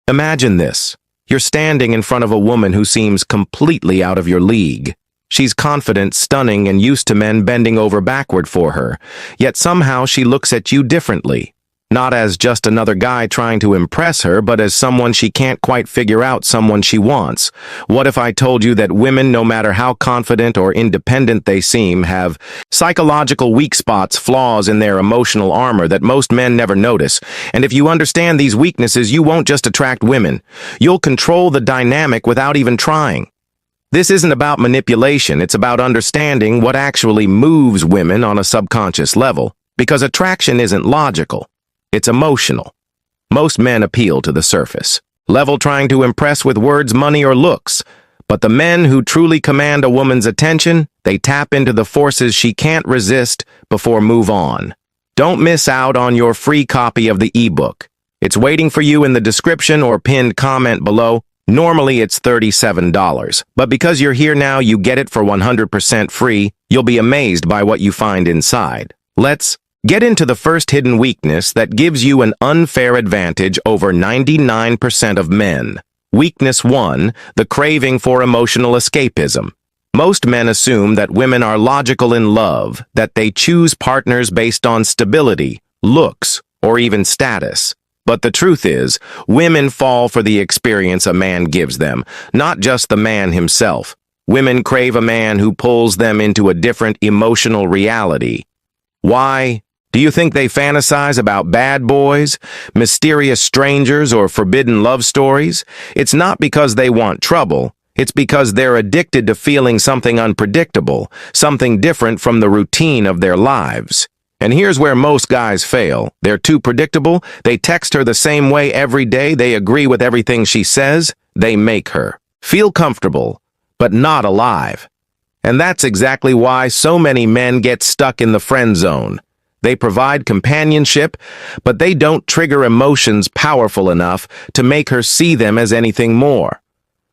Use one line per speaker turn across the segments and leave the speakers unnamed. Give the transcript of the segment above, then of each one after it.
Imagine this. You're standing in front of a woman who seems completely out of your league. She's confident, stunning, and used to men bending over backward for her, yet somehow she looks at you differently. Not as just another guy trying to impress her, but as someone she can't quite figure out, someone she wants. What if I told you that women, no matter how confident or independent they seem, have psychological weak spots, flaws in their emotional armor that most men never notice? And if you understand these weaknesses, you won't just attract women. You'll control the dynamic without even trying. This isn't about manipulation, it's about understanding what actually moves women on a subconscious level, because attraction isn't logical. It's emotional. Most men appeal to the surface level, trying to impress with words, money, or looks. But the men who truly command a woman's attention, they tap into the forces she can't resist before move on. Don't miss out on your free copy of the ebook. It's waiting for you in the description or pinned comment below. Normally it's $37, but because you're here now, you get it for 100% free. You'll be amazed by what you find inside. Let's get into the first hidden weakness that gives you an unfair advantage over 99% of men. Weakness 1, the craving for emotional escapism. Most men assume that women are logical in love, that they choose partners based on stability, looks, or even status. But the truth is, women fall for the experience a man gives them, not just the man himself. Women crave a man who pulls them into a different emotional reality. Why? Do you think they fantasize about bad boys, mysterious strangers, or forbidden love stories? It's not because they want trouble. It's because they're addicted to feeling something unpredictable, something different from the routine of their lives. And here's where most guys fail. They're too predictable. They text her the same way every day. They agree with everything she says. They make her feel comfortable, but not alive. And that's exactly why so many men get stuck in the friend zone. They provide companionship, but they don't trigger emotions powerful enough to make her see them as anything more.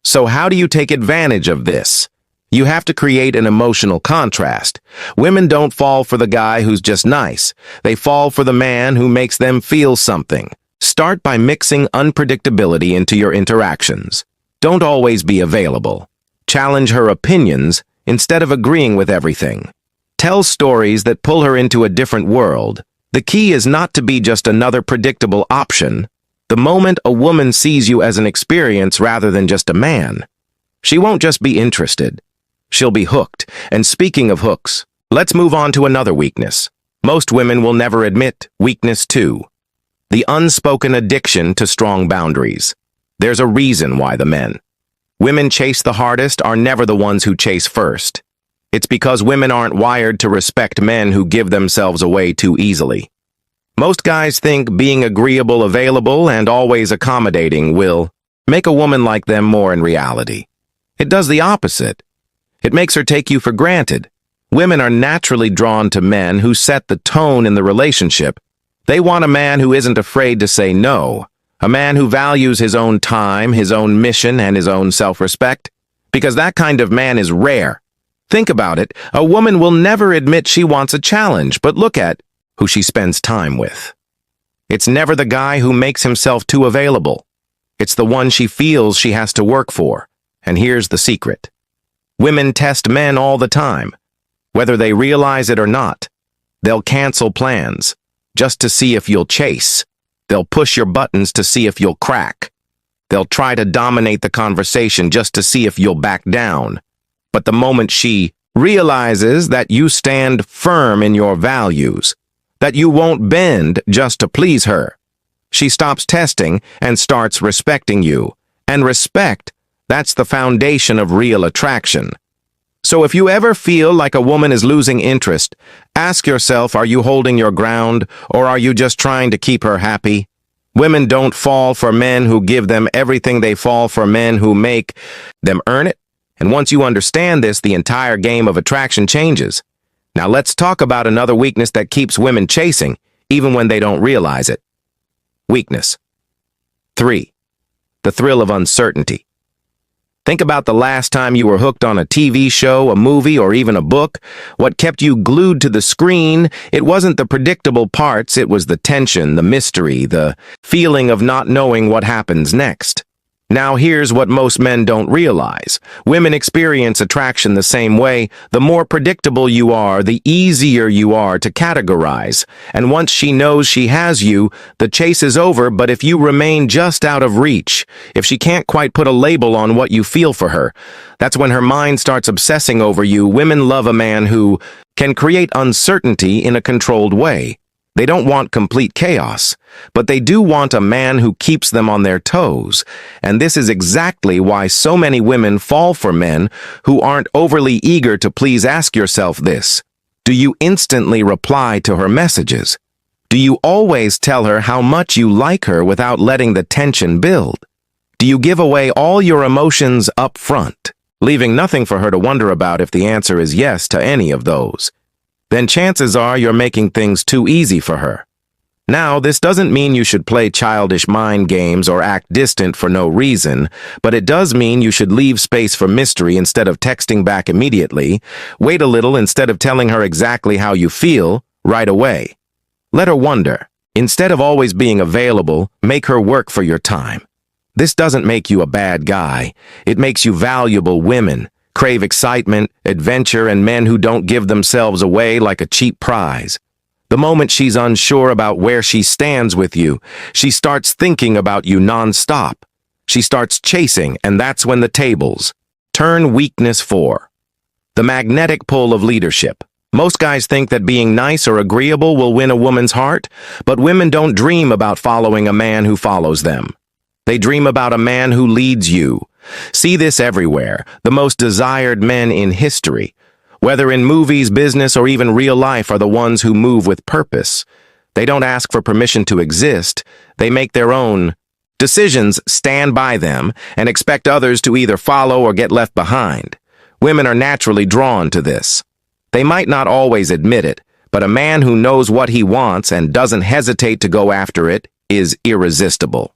So how do you take advantage of this? You have to create an emotional contrast. Women don't fall for the guy who's just nice. They fall for the man who makes them feel something. Start by mixing unpredictability into your interactions. Don't always be available. Challenge her opinions instead of agreeing with everything. Tell stories that pull her into a different world. The key is not to be just another predictable option. The moment a woman sees you as an experience rather than just a man, she won't just be interested. She'll be hooked. And speaking of hooks, let's move on to another weakness. Most women will never admit weakness 2. The unspoken addiction to strong boundaries. There's a reason why the men women chase the hardest are never the ones who chase first. It's because women aren't wired to respect men who give themselves away too easily. Most guys think being agreeable, available, and always accommodating will make a woman like them more in reality. It does the opposite. It makes her take you for granted. Women are naturally drawn to men who set the tone in the relationship. They want a man who isn't afraid to say no, a man who values his own time, his own mission, and his own self-respect, because that kind of man is rare. Think about it. A woman will never admit she wants a challenge, but look at who she spends time with. It's never the guy who makes himself too available. It's the one she feels she has to work for. And here's the secret. Women test men all the time. Whether they realize it or not, they'll cancel plans just to see if you'll chase. They'll push your buttons to see if you'll crack. They'll try to dominate the conversation just to see if you'll back down. But the moment she realizes that you stand firm in your values, that you won't bend just to please her, she stops testing and starts respecting you. And respect, that's the foundation of real attraction. So if you ever feel like a woman is losing interest, ask yourself, are you holding your ground, or are you just trying to keep her happy? Women don't fall for men who give them everything. They fall for men who make them earn it. And once you understand this, the entire game of attraction changes. Now let's talk about another weakness that keeps women chasing, even when they don't realize it. Weakness 3. The thrill of uncertainty. Think about the last time you were hooked on a TV show, a movie, or even a book. What kept you glued to the screen, it wasn't the predictable parts, it was the tension, the mystery, the feeling of not knowing what happens next. Now here's what most men don't realize. Women experience attraction the same way. The more predictable you are, the easier you are to categorize. And once she knows she has you, the chase is over, but if you remain just out of reach, if she can't quite put a label on what you feel for her, that's when her mind starts obsessing over you. Women love a man who can create uncertainty in a controlled way. They don't want complete chaos, but they do want a man who keeps them on their toes. And this is exactly why so many women fall for men who aren't overly eager to please. Ask yourself this. Do you instantly reply to her messages? Do you always tell her how much you like her without letting the tension build? Do you give away all your emotions up front, leaving nothing for her to wonder about? If the answer is yes to any of those, then chances are you're making things too easy for her. Now, this doesn't mean you should play childish mind games or act distant for no reason, but it does mean you should leave space for mystery instead of texting back immediately. Wait a little instead of telling her exactly how you feel right away. Let her wonder. Instead of always being available, make her work for your time. This doesn't make you a bad guy. It makes you valuable. Women crave excitement, adventure, and men who don't give themselves away like a cheap prize. The moment she's unsure about where she stands with you, she starts thinking about you nonstop. She starts chasing, and that's when the tables turn. Weakness 4. The magnetic pull of leadership. Most guys think that being nice or agreeable will win a woman's heart, but women don't dream about following a man who follows them. They dream about a man who leads you. See this everywhere. The most desired men in history, whether in movies, business, or even real life, are the ones who move with purpose. They don't ask for permission to exist. They make their own decisions, stand by them, and expect others to either follow or get left behind. Women are naturally drawn to this. They might not always admit it, but a man who knows what he wants and doesn't hesitate to go after it is irresistible.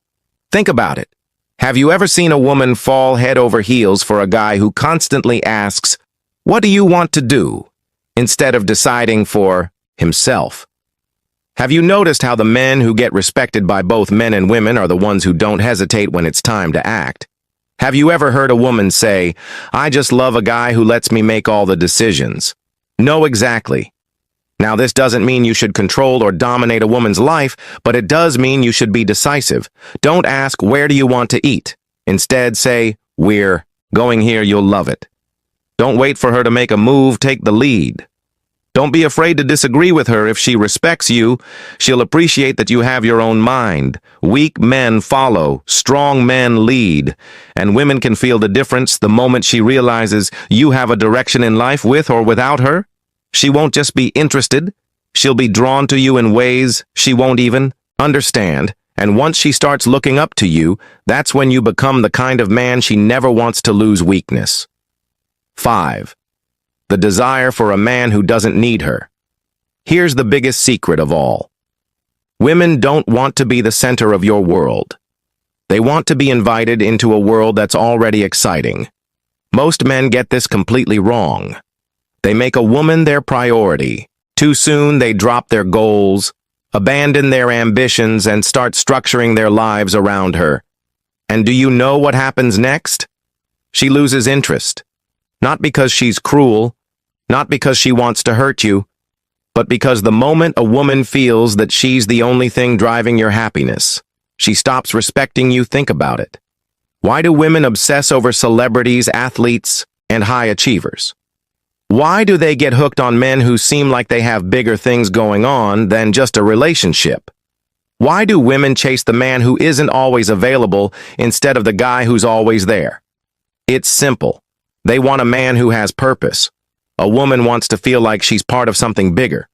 Think about it. Have you ever seen a woman fall head over heels for a guy who constantly asks, "What do you want to do?" instead of deciding for himself? Have you noticed how the men who get respected by both men and women are the ones who don't hesitate when it's time to act? Have you ever heard a woman say, "I just love a guy who lets me make all the decisions"? No, exactly. Now, this doesn't mean you should control or dominate a woman's life, but it does mean you should be decisive. Don't ask, "Where do you want to eat?" Instead, say, "We're going here, you'll love it." Don't wait for her to make a move, take the lead. Don't be afraid to disagree with her. If she respects you, she'll appreciate that you have your own mind. Weak men follow, strong men lead, and women can feel the difference the moment she realizes you have a direction in life with or without her. She won't just be interested, she'll be drawn to you in ways she won't even understand. And once she starts looking up to you, that's when you become the kind of man she never wants to lose. Weakness 5. The desire for a man who doesn't need her. Here's the biggest secret of all. Women don't want to be the center of your world. They want to be invited into a world that's already exciting. Most men get this completely wrong. They make a woman their priority. Too soon, they drop their goals, abandon their ambitions, and start structuring their lives around her. And do you know what happens next? She loses interest. Not because she's cruel, not because she wants to hurt you, but because the moment a woman feels that she's the only thing driving your happiness, she stops respecting you. Think about it. Why do women obsess over celebrities, athletes, and high achievers? Why do they get hooked on men who seem like they have bigger things going on than just a relationship? Why do women chase the man who isn't always available instead of the guy who's always there? It's simple. They want a man who has purpose. A woman wants to feel like she's part of something bigger,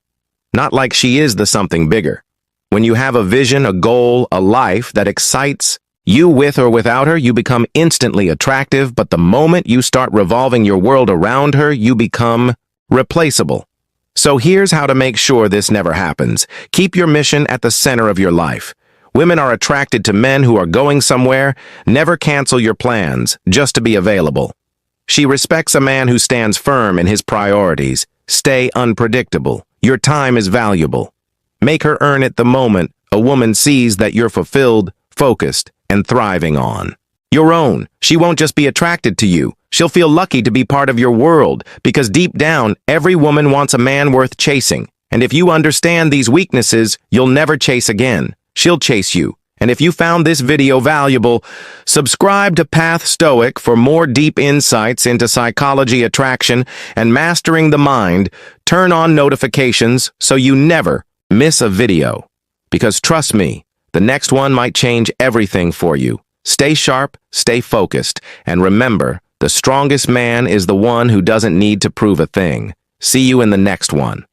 not like she is the something bigger. When you have a vision, a goal, a life that excites you with or without her, you become instantly attractive, but the moment you start revolving your world around her, you become replaceable. So here's how to make sure this never happens. Keep your mission at the center of your life. Women are attracted to men who are going somewhere. Never cancel your plans just to be available. She respects a man who stands firm in his priorities. Stay unpredictable. Your time is valuable. Make her earn it the moment a woman sees that you're fulfilled, focused, and thriving on your own. She won't just be attracted to you. She'll feel lucky to be part of your world, because deep down, every woman wants a man worth chasing. And if you understand these weaknesses, you'll never chase again. She'll chase you. And if you found this video valuable, subscribe to Path Stoic for more deep insights into psychology, attraction, and mastering the mind. Turn on notifications so you never miss a video. Because trust me, the next one might change everything for you. Stay sharp, stay focused, and remember, the strongest man is the one who doesn't need to prove a thing. See you in the next one.